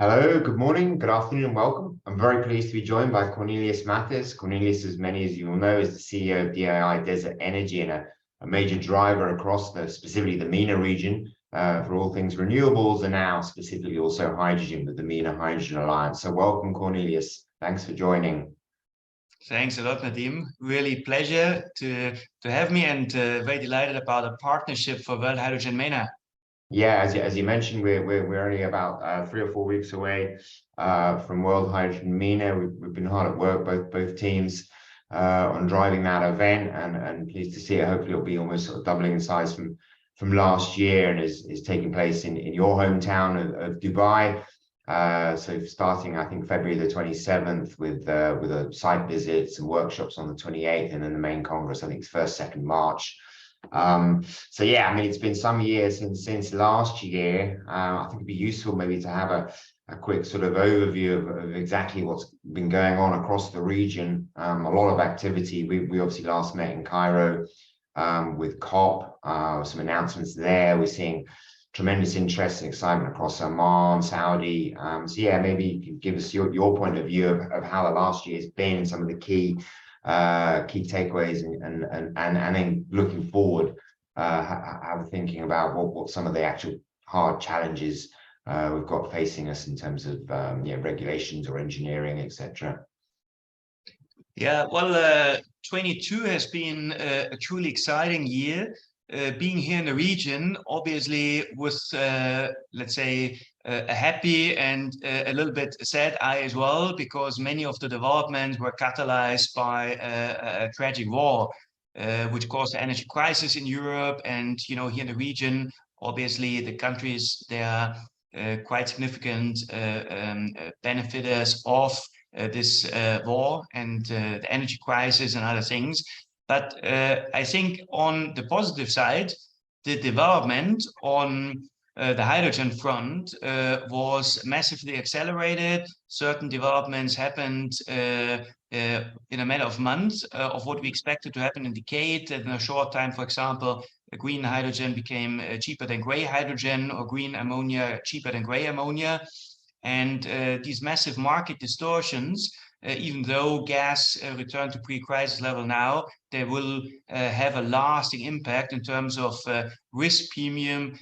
Hello, good morning, good afternoon, and welcome. I'm very pleased to be joined by Cornelius Matthes. Cornelius, as many as you will know, is the CEO of Dii Desert Energy and a major driver across specifically the MENA region for all things renewables and now specifically also hydrogen with the MENA Hydrogen Alliance. So welcome, Cornelius. Thanks for joining. Thanks a lot, Nadim. Really pleasure to have me and very delighted about a partnership for World Hydrogen MENA. Yeah, as you mentioned, we're only about 3 or 4 weeks away from World Hydrogen MENA. We've been hard at work, both teams, on driving that event, and pleased to see it. Hopefully, it'll be almost sort of doubling in size from last year, and is taking place in your hometown of Dubai. So starting, I think, February the 27th with a site visits and workshops on the 28th, and then the main congress, I think, is 1st, 2nd March. So yeah, I mean, it's been some years since last year. I think it'd be useful maybe to have a quick sort of overview of exactly what's been going on across the region. A lot of activity. We obviously last met in Cairo with COP, some announcements there. We're seeing tremendous interest and excitement across Oman, Saudi. So yeah, maybe you could give us your point of view of how the last year has been, some of the key takeaways, and then looking forward, how we're thinking about what some of the actual hard challenges we've got facing us in terms of regulations or engineering, etc. Yeah, well, 22 has been a truly exciting year. Being here in the region, obviously, with let's say a happy and a little bit sad eye as well, because many of the developments were catalyzed by a tragic war, which caused the energy crisis in Europe. And here in the region, obviously, the countries, they are quite significant benefiters of this war and the energy crisis and other things. But I think on the positive side, the development on the hydrogen front was massively accelerated. Certain developments happened in a matter of months of what we expected to happen in a decade. In a short time, for example, green hydrogen became cheaper than gray hydrogen, or green ammonia cheaper than gray ammonia. And these massive market distortions, even though gas returned to pre-crisis level now, they will have a lasting impact in terms of risk premium,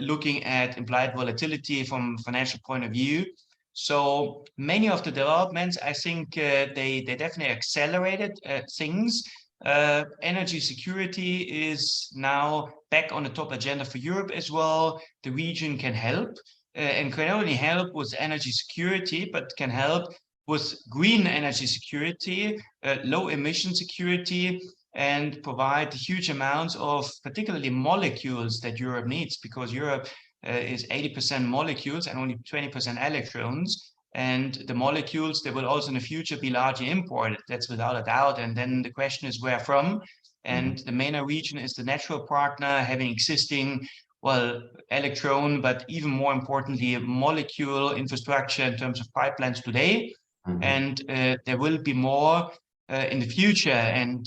looking at implied volatility from a financial point of view. So many of the developments, I think they definitely accelerated things. Energy security is now back on the top agenda for Europe as well. The region can help. And can only help with energy security, but can help with green energy security, low emission security, and provide huge amounts of particularly molecules that Europe needs, because Europe is 80% molecules and only 20% electrons. And the molecules, they will also in the future be largely imported. That's without a doubt. And then the question is where from? And the MENA region is the natural partner, having existing, well, electron, but even more importantly, molecule infrastructure in terms of pipelines today. And there will be more in the future. And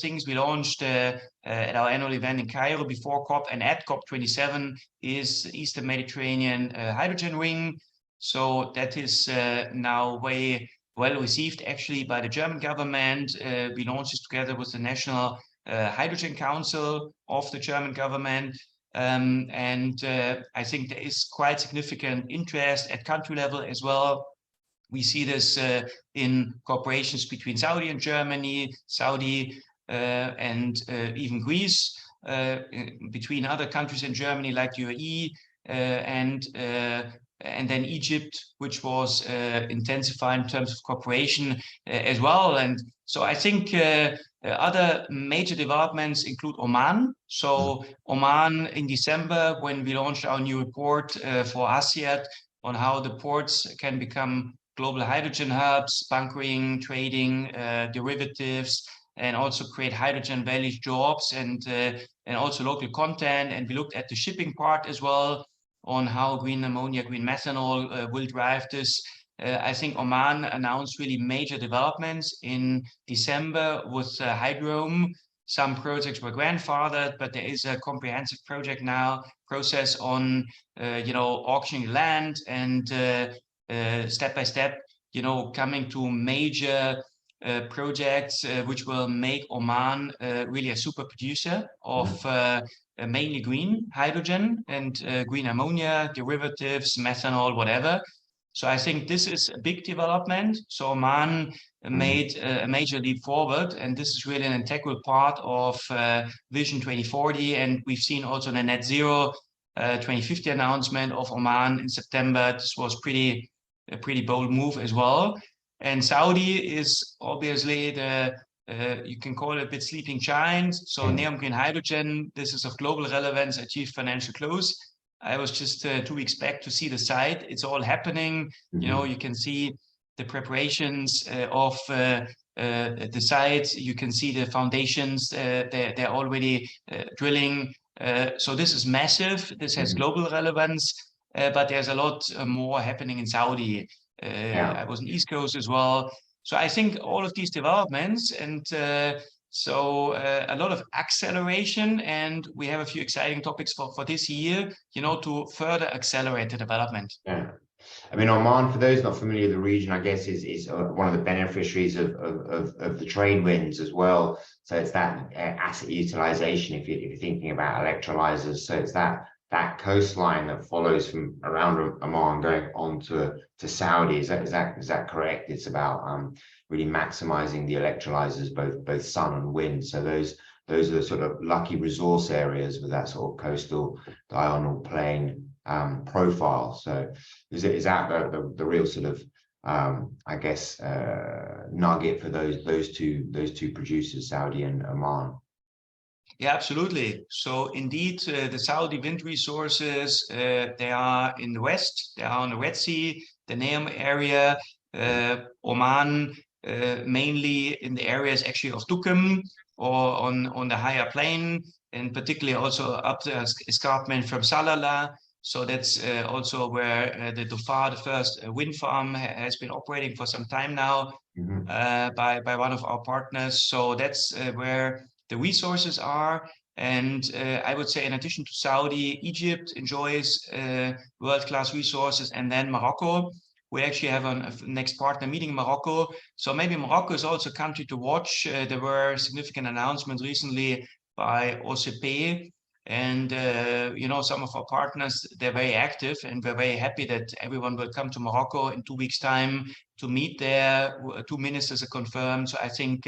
things we launched at our annual event in Cairo before COP and at COP27 is Eastern Mediterranean hydrogen ring. So that is now way well received actually by the German government. We launched this together with the National Hydrogen Council of the German government. I think there is quite significant interest at country level as well. We see this in cooperations between Saudi and Germany, Saudi and even Greece, between other countries in Germany like UAE, and then Egypt, which was intensified in terms of cooperation as well. And so I think other major developments include Oman. So Oman in December, when we launched our new report for ASEAT on how the ports can become global hydrogen hubs, bunkering, trading, derivatives, and also create hydrogen value jobs and also local content. And we looked at the shipping part as well, on how green ammonia, green methanol will drive this. I think Oman announced really major developments in December with Hydrome, Some projects were grandfathered, but there is a comprehensive project now process on, auctioning land and step by step, coming to major projects which will make Oman really a super producer of mainly green hydrogen and green ammonia, derivatives, methanol, whatever. So I think this is a big development. So Oman made a major leap forward, and this is really an integral part of Vision 2040. And we've seen also the net zero 2050 announcement of Oman in September. This was a pretty bold move as well. And Saudi is obviously you can call it a bit sleeping giant. So neon green hydrogen, this is of global relevance, achieved financial close. I was just 2 weeks back to see the site. It's all happening. You can see the preparations of the site. You can see the foundations. They're already drilling. So this is massive. This has global relevance, but there's a lot more happening in Saudi. I was on East Coast as well. So I think all of these developments and a lot of acceleration, and we have a few exciting topics for this year, to further accelerate the development. Yeah. I mean, Oman, for those not familiar with the region, I guess is one of the beneficiaries of the trade winds as well. So it's that asset utilization, if you're thinking about electrolyzers. So it's that coastline that follows from around Oman going on to Saudi. Is that correct? It's about really maximizing the electrolyzers, both sun and wind. So those are the sort of lucky resource areas with that sort of coastal diurnal plane profile. So is that the real sort of I guess nugget for those two producers, Saudi and Oman? Yeah, absolutely. So indeed, the Saudi wind resources, they are in the west, they are on the Red Sea, the Neom area, Oman, mainly in the areas actually of Duqm or on the higher plain, and particularly also up the escarpment from Salalah. So that's also where the Dhofar, the first wind farm, has been operating for some time now by one of our partners. So that's where the resources are. And I would say in addition to Saudi, Egypt enjoys world-class resources, and then Morocco. We actually have a next partner meeting in Morocco. So maybe Morocco is also a country to watch. There were significant announcements recently by OCP. And, some of our partners, they're very active, and we're very happy that everyone will come to Morocco in 2 weeks' time to meet there. 2 ministers are confirmed. So I think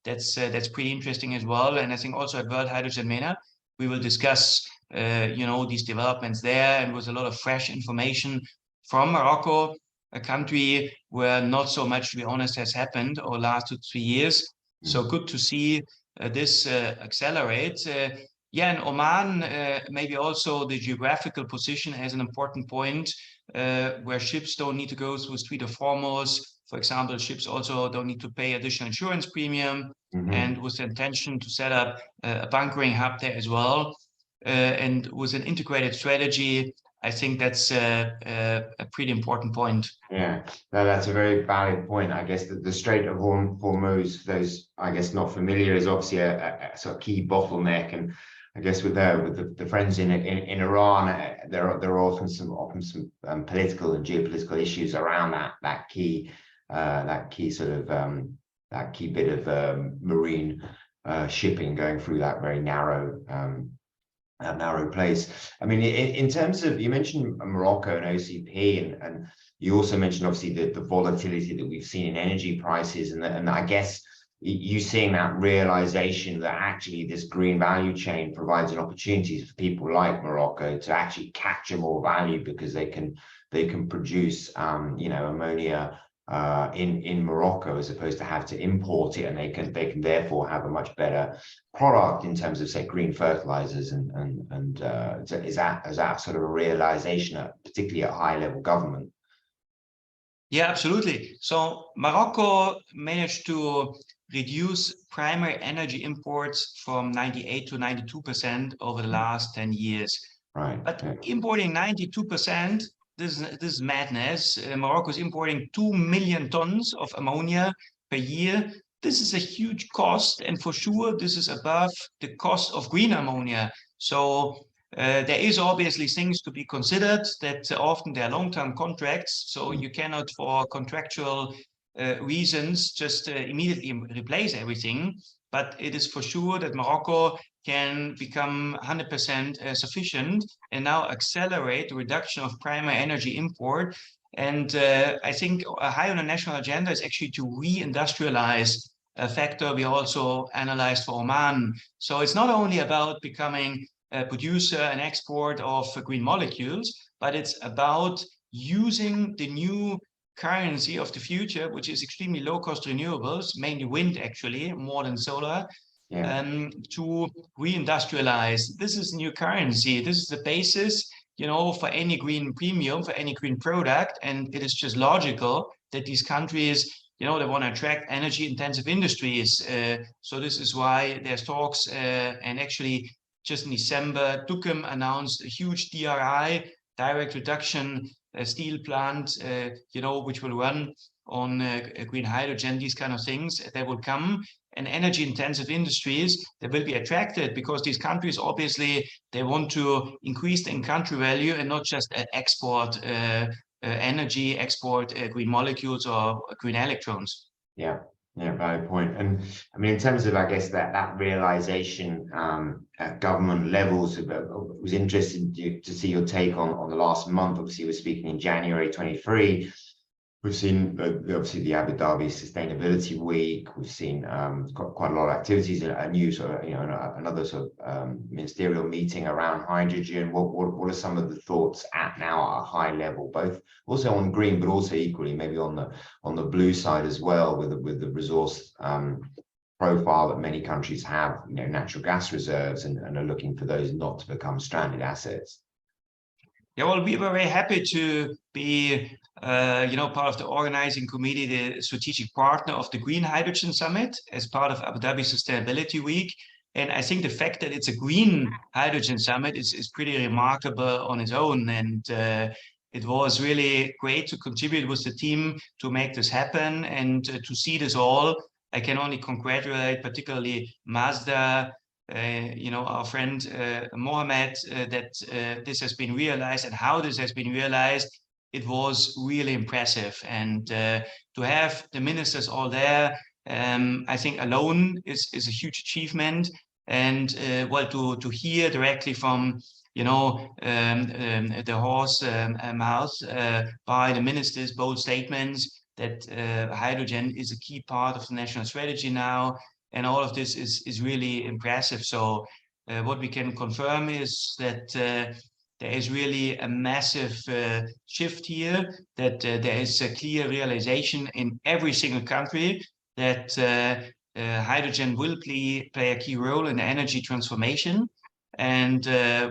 that's pretty interesting as well. And I think also at World Hydrogen MENA, we will discuss, these developments there, and with a lot of fresh information from Morocco, a country where not so much, to be honest, has happened over the last 2 to 3 years. So good to see this accelerate. And Oman, maybe also the geographical position as an important point, where ships don't need to go through Strait of Hormuz. For example, ships also don't need to pay additional insurance premium, and with the intention to set up a bunkering hub there as well. And with an integrated strategy, I think that's a pretty important point. Yeah, that's a very valid point. I guess the Strait of Hormuz, for those I guess not familiar, is obviously a sort of key bottleneck. And I guess with the friends in Iran, there are often some political and geopolitical issues around that key sort of that key bit of marine shipping going through that very narrow place. I mean, in terms of, you mentioned Morocco and OCP, and you also mentioned obviously the volatility that we've seen in energy prices, and I guess you seeing that realization that actually this green value chain provides an opportunity for people like Morocco to actually capture more value, because they can produce ammonia in Morocco as opposed to have to import it, and they can therefore have a much better product in terms of, say, green fertilizers, and is that sort of a realization, particularly at high level government? Yeah, absolutely. So Morocco managed to reduce primary energy imports from 98 to 92% over the last 10 years. Right. But importing 92%, this is madness. Morocco is importing 2 million tons of ammonia per year. this is a huge cost, and for sure this is above the cost of green ammonia. So there is obviously things to be considered, that often there are long-term contracts, so you cannot, for contractual reasons, just immediately replace everything. But it is for sure that Morocco can become 100% sufficient and now accelerate the reduction of primary energy import. And I think high on the national agenda is actually to re-industrialize a factor we also analyzed for Oman. So it's not only about becoming a producer and export of green molecules, but it's about using the new currency of the future, which is extremely low-cost renewables, mainly wind actually, more than solar, to re-industrialize. This is new currency. This is the basis, you know, for any green premium, for any green product. And it is just logical that these countries, you know, they want to attract energy-intensive industries. So this is why there's talks, and actually just in December, Duqm announced a huge DRI, direct reduction steel plant, you know, which will run on green hydrogen, these kind of things. They will come, and energy-intensive industries, they will be attracted, because these countries, obviously, they want to increase the in-country value and not just export energy, export green molecules or green electrons. Yeah, valid point. And I mean, in terms of, I guess, that realization at government levels, it was interesting to see your take on the last month. Obviously, we're speaking in January 23. We've seen obviously the Abu Dhabi Sustainability Week. We've seen quite a lot of activities, a new sort of, you know, another sort of ministerial meeting around hydrogen. What are some of the thoughts at now at a high level, both also on green, but also equally maybe on the blue side as well, with the resource profile that many countries have, you know, natural gas reserves, and are looking for those not to become stranded assets. Yeah, well, we were very happy to be, you know, part of the organizing committee, the strategic partner of the Green Hydrogen Summit as part of Abu Dhabi Sustainability Week. And I think the fact that it's a green hydrogen summit is pretty remarkable on its own. And it was really great to contribute with the team to make this happen and to see this all. I can only congratulate particularly Mazda, you know, our friend Mohammed, that this has been realized, and how this has been realized. It was really impressive. And to have the ministers all there, I think alone is a huge achievement. And well, to hear directly from, you know, the horse mouth by the ministers, both statements that hydrogen is a key part of the national strategy now. And all of this is really impressive. So what we can confirm is that there is really a massive shift here, that there is a clear realization in every single country that hydrogen will play a key role in the energy transformation. And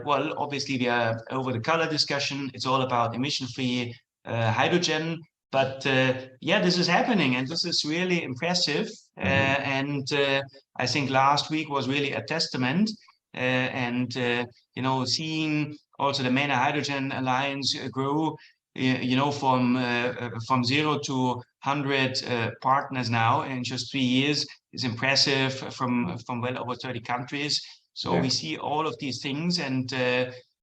well, obviously we are over the color discussion. It's all about emission-free hydrogen. But yeah, this is happening, and this is really impressive. And I think last week was really a testament. And you know, seeing also the MENA Hydrogen Alliance grow, you know, from 0 to 100 partners now in just 3 years is impressive, from well over 30 countries. So we see all of these things, and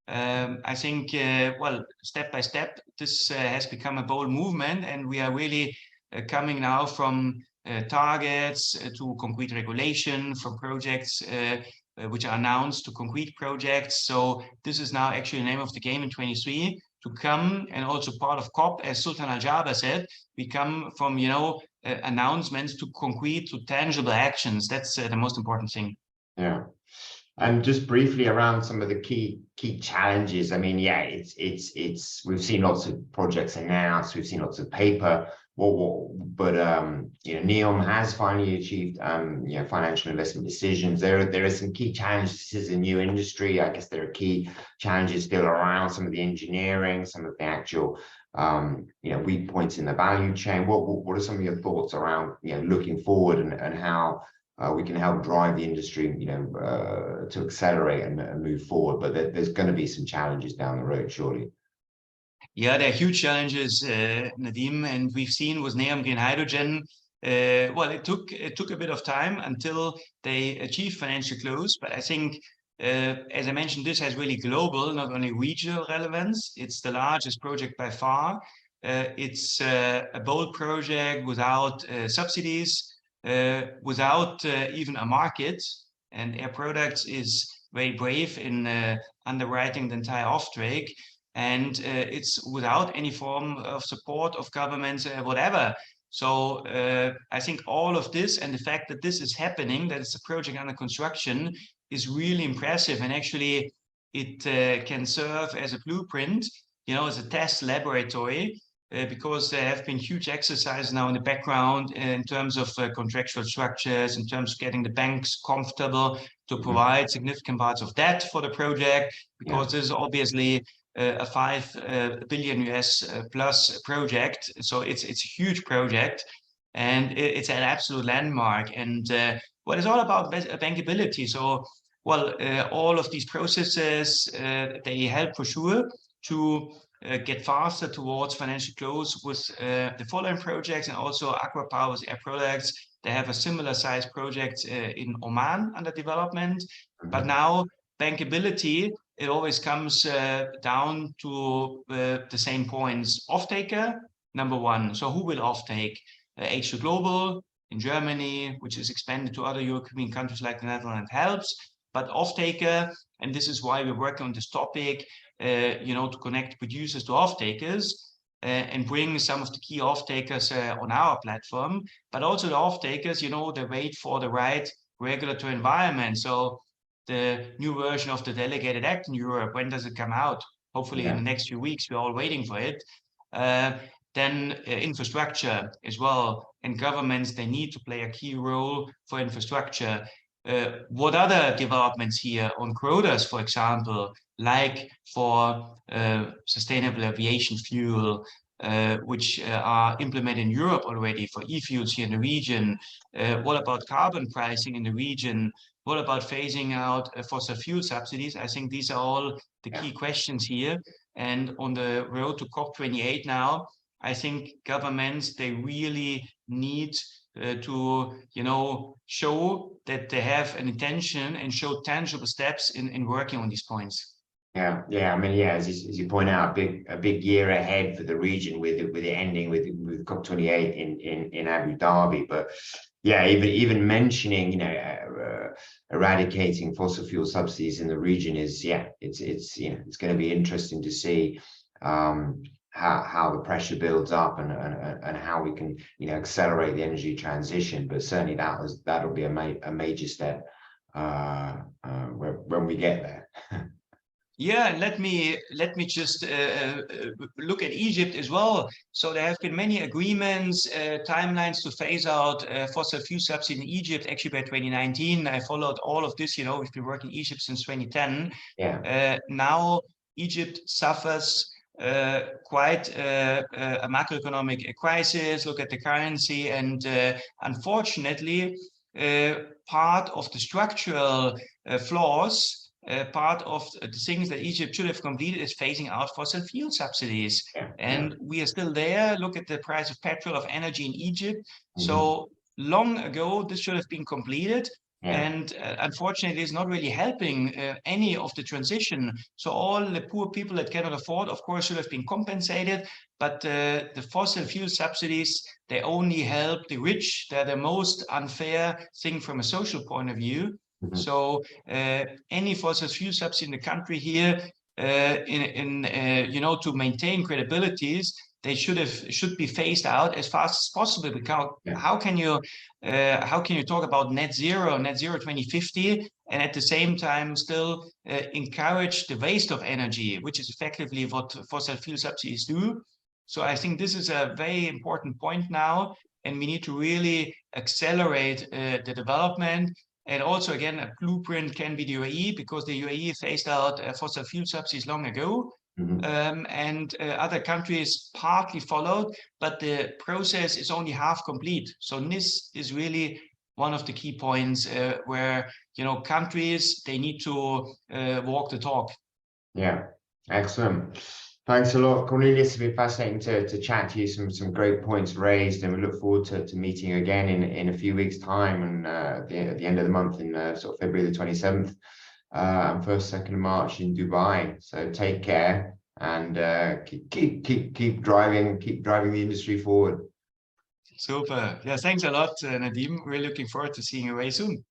I think, well, step by step, this has become a bold movement, and we are really coming now from targets to concrete regulation, from projects which are announced to concrete projects. So this is now actually the name of the game in 23, to come, and also part of COP, as Sultan Al Jaber said, we come from, you know, announcements to concrete, to tangible actions. That's the most important thing. Yeah. And just briefly around some of the key challenges. I mean, yeah, it's we've seen lots of projects announced, we've seen lots of paper, but you know, NEOM has finally achieved you know, financial investment decisions. There are some key challenges. This is a new industry. I guess there are key challenges still around some of the engineering, some of the actual you know, weak points in the value chain. What are some of your thoughts around, you know, looking forward, and how we can help drive the industry, you know, to accelerate and move forward? But there's going to be some challenges down the road, surely. Yeah, there are huge challenges, Nadim, and we've seen with NEOM Green Hydrogen, well, it took a bit of time until they achieved financial close, but I think, as I mentioned, this has really global, not only regional relevance. It's the largest project by far. It's a bold project without subsidies, without even a market, and Air Products is very brave in underwriting the entire offtake, and it's without any form of support of governments, whatever. So I think all of this and the fact that this is happening, that it's a project under construction, is really impressive. And actually, it can serve as a blueprint, as a test laboratory, because there have been huge exercises now in the background in terms of contractual structures, in terms of getting the banks comfortable to provide significant parts of debt for the project, because this is obviously a 5 billion US plus project. So it's a huge project, and it's an absolute landmark. And well, it's all about bankability. So, well, all of these processes, they help for sure to get faster towards financial close with the following projects, and also Aqua Power's Air Products. They have a similar size project in Oman under development. But now bankability, it always comes down to the same points. Offtaker, number one. So who will offtake? H2 Global in Germany, which is expanded to other European countries like the Netherlands, helps. But offtaker, and this is why we're working on this topic, to connect producers to offtakers and bring some of the key offtakers on our platform. But also the offtakers, they wait for the right regulatory environment. So the new version of the Delegated Act in Europe, when does it come out? Hopefully in the next few weeks. We're all waiting for it. Then infrastructure as well, and governments, they need to play a key role for infrastructure. What other developments here on quotas, for example, like for sustainable aviation fuel, which are implemented in Europe already for e-fuels here in the region? What about carbon pricing in the region? What about phasing out fossil fuel subsidies? I think these are all the key questions here. And on the road to COP28 now, I think governments, they really need to, show that they have an intention and show tangible steps in working on these points. Yeah. I mean, as you point out, a big year ahead for the region with it ending with COP28 in Abu Dhabi. But yeah, even mentioning, eradicating fossil fuel subsidies in the region is, it's going to be interesting to see how the pressure builds up and how we can, accelerate the energy transition. But certainly that'll be a major step when we get there. Yeah, and let me just look at Egypt as well. So there have been many agreements, timelines to phase out fossil fuel subsidy in Egypt. Actually, by 2019, I followed all of this. We've been working in Egypt since 2010. Now Egypt suffers quite a macroeconomic crisis. Look at the currency, and unfortunately, part of the structural flaws. Part of the things that Egypt should have completed is phasing out fossil fuel subsidies. And we are still there. Look at the price of petrol, of energy in Egypt. So long ago, this should have been completed. And unfortunately, it's not really helping any of the transition. So all the poor people that cannot afford, of course, should have been compensated. But the fossil fuel subsidies, they only help the rich. They're the most unfair thing from a social point of view. So any fossil fuel subsidy in the country here, to maintain credibilities, they should be phased out as fast as possible. Because how can you talk about net zero 2050, and at the same time still encourage the waste of energy, which is effectively what fossil fuel subsidies do? So I think this is a very important point now, and we need to really accelerate the development. And also, again, a blueprint can be the UAE, because the UAE phased out fossil fuel subsidies long ago. And other countries partly followed, but the process is only half complete. So this is really one of the key points where, countries, they need to walk the talk. Yeah, excellent. Thanks a lot, Cornelius. It's been fascinating to chat to you. Some great points raised, and we look forward to meeting again in a few weeks' time, and at the end of the month in sort of February the 27th and 1st, 2nd of March in Dubai. So take care and keep driving the industry forward. Super. Yeah, thanks a lot, Nadim. We're looking forward to seeing you very soon.